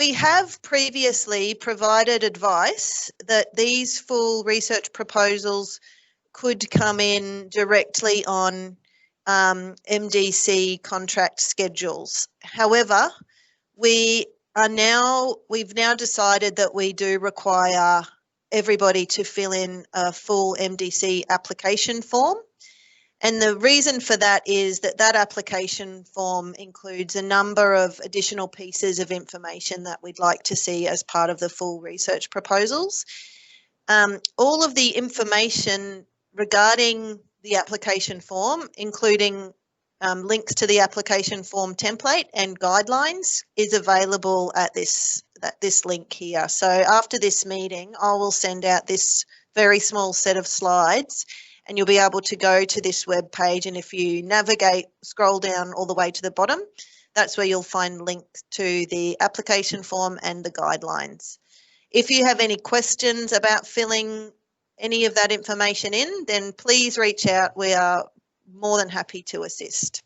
we have previously provided advice that these full research proposals could come in directly on MDC contract schedules. However, we've now decided that we do require everybody to fill in a full MDC application form. And the reason for that is that that application form includes a number of additional pieces of information that we'd like to see as part of the full research proposals. All of the information regarding the application form, including links to the application form template and guidelines, is available at this link here. So after this meeting, I will send out this very small set of slides, and you'll be able to go to this web page, and if you scroll down all the way to the bottom, that's where you'll find links to the application form and the guidelines. If you have any questions about filling any of that information in, then please reach out. We are more than happy to assist.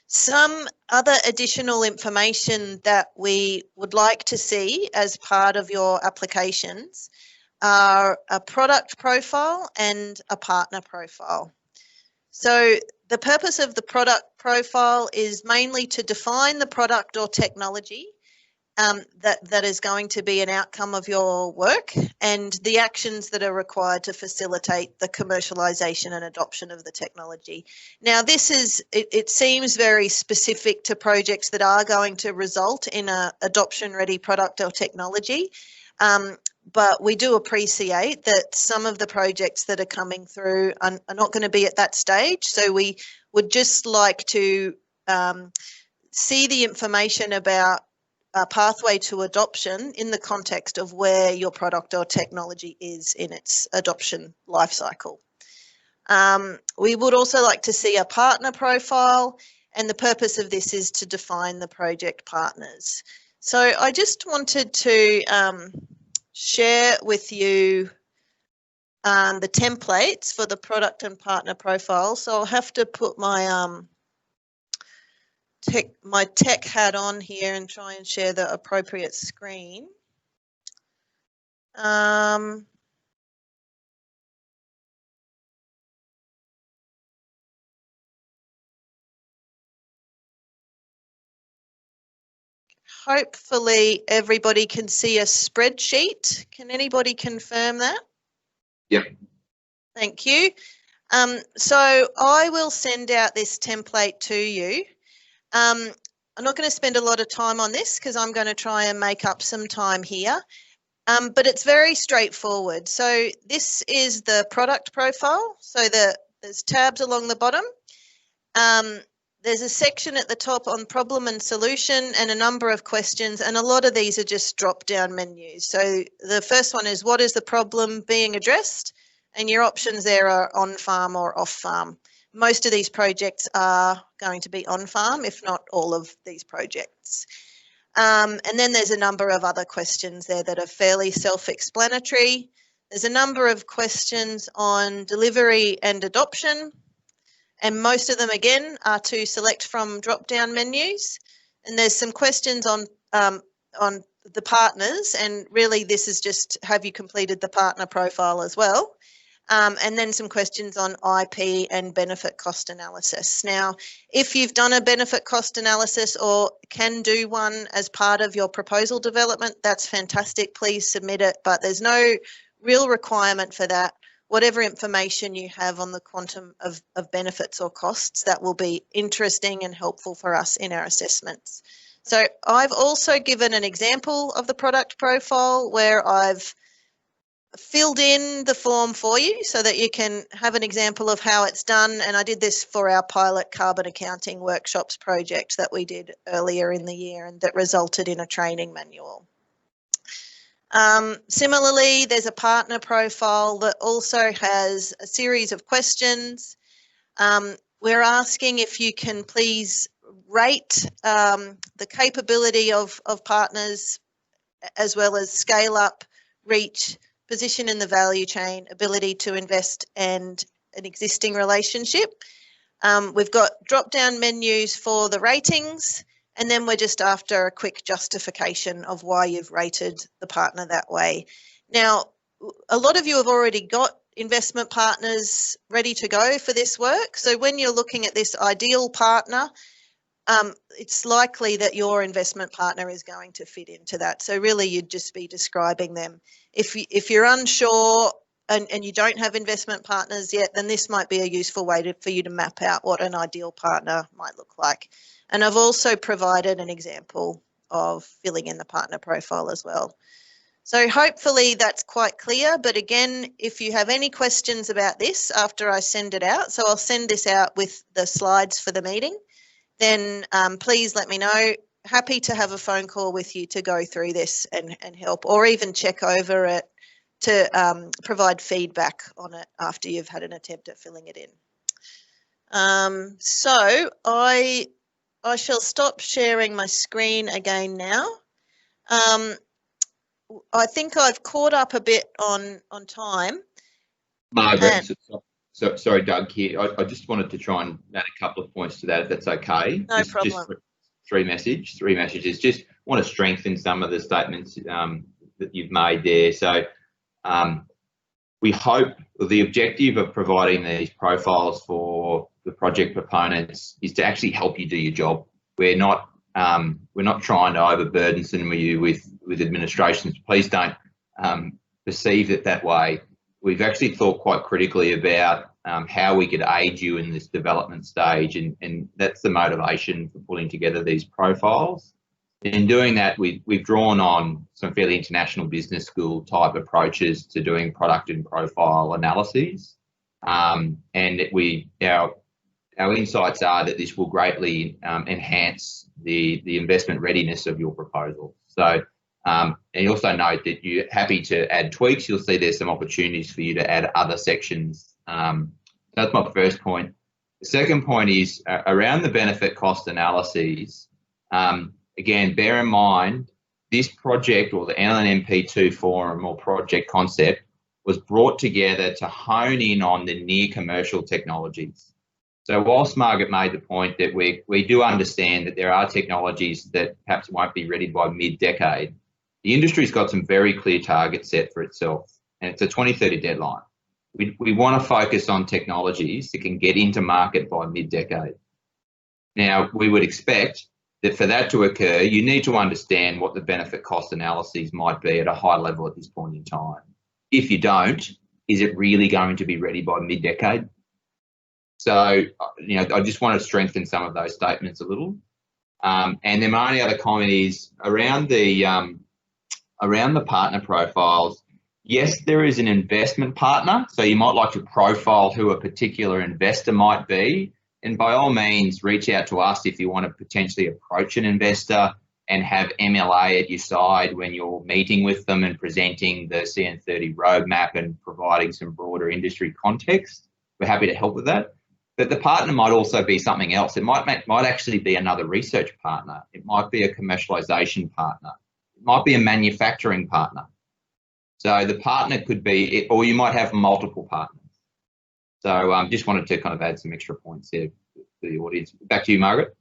Some other additional information that we would like to see as part of your applications are a product profile and a partner profile. So the purpose of the product profile is mainly to define the product or technology that is going to be an outcome of your work and the actions that are required to facilitate the commercialisation and adoption of the technology. Now, it seems very specific to projects that are going to result in an adoption-ready product or technology, but we do appreciate that some of the projects that are coming through are not going to be at that stage. So we would just like to see the information about a pathway to adoption in the context of where your product or technology is in its adoption life cycle. We would also like to see a partner profile, and the purpose of this is to define the project partners. So I just wanted to share with you the templates for the product and partner profile. So I'll have to put my tech hat on here and try and share the appropriate screen. Hopefully everybody can see a spreadsheet. Can anybody confirm that? Yep. Thank you. So I will send out this template to you. I'm not going to spend a lot of time on this because I'm going to try and make up some time here, but it's very straightforward. So this is the product profile. So there's tabs along the bottom. There's a section at the top on problem and solution and a number of questions, and a lot of these are just drop-down menus. So the first one is, what is the problem being addressed? And your options there are on-farm or off-farm. Most of these projects are going to be on-farm, if not all of these projects. And then there's a number of other questions there that are fairly self-explanatory. There's a number of questions on delivery and adoption, and most of them, again, are to select from drop-down menus. And there's some questions on the partners, and really this is just, have you completed the partner profile as well? And then some questions on IP and benefit cost analysis. Now, if you've done a benefit cost analysis or can do one as part of your proposal development, that's fantastic. Please submit it, but there's no real requirement for that. Whatever information you have on the quantum of benefits or costs, that will be interesting and helpful for us in our assessments. So I've also given an example of the product profile where I've filled in the form for you so that you can have an example of how it's done. And I did this for our pilot carbon accounting workshops project that we did earlier in the year and that resulted in a training manual. Similarly, there's a partner profile that also has a series of questions. We're asking if you can please rate the capability of partners, as well as scale up, reach, position in the value chain, ability to invest, and an existing relationship. We've got drop-down menus for the ratings, And then we're just after a quick justification of why you've rated the partner that way. Now, a lot of you have already got investment partners ready to go for this work. So when you're looking at this ideal partner, it's likely that your investment partner is going to fit into that. So really you'd just be describing them. If you're unsure and you don't have investment partners yet, then this might be a useful way for you to map out what an ideal partner might look like. And I've also provided an example of filling in the partner profile as well. So hopefully that's quite clear, but again, if you have any questions about this after I send it out, so I'll send this out with the slides for the meeting, then please let me know. Happy to have a phone call with you to go through this and help, or even check over it to provide feedback on it after you've had an attempt at filling it in. So I shall stop sharing my screen again now. I think I've caught up a bit on time. Margaret, sorry, Doug here. I just wanted to try and add a couple of points to that, if that's okay. No problem. Just three messages. Just want to strengthen some of the statements that you've made there. So we hope the objective of providing these profiles for the project proponents is to actually help you do your job. We're not trying to overburden you with administrations. Please don't perceive it that way. We've actually thought quite critically about how we could aid you in this development stage, and that's the motivation for pulling together these profiles. In doing that, we've drawn on some fairly international business school type approaches to doing product and profile analyses, and our insights are that this will greatly enhance the investment readiness of your proposal. So, and you also note that you're happy to add tweaks. You'll see there's some opportunities for you to add other sections. That's my first point. The second point is around the benefit cost analyses. Again, bear in mind, this project, or the LNMP2 forum or project concept, was brought together to hone in on the near commercial technologies. So whilst Margaret made the point that we do understand that there are technologies that perhaps won't be ready by mid-decade, the industry's got some very clear targets set for itself, and it's a 2030 deadline. We want to focus on technologies that can get into market by mid-decade. Now, we would expect that for that to occur, you need to understand what the benefit cost analyses might be at a high level at this point in time. If you don't, is it really going to be ready by mid-decade? So, you know, I just want to strengthen some of those statements a little. And then my only other comment is around the partner profiles. Yes, there is an investment partner, so you might like to profile who a particular investor might be. And by all means, reach out to us if you want to potentially approach an investor and have MLA at your side when you're meeting with them and presenting the CN30 roadmap and providing some broader industry context. We're happy to help with that. But the partner might also be something else. It might actually be another research partner. It might be a commercialization partner. It might be a manufacturing partner. So the partner could be, or you might have multiple partners. So just wanted to kind of add some extra points there for the audience. Back to you, Margaret.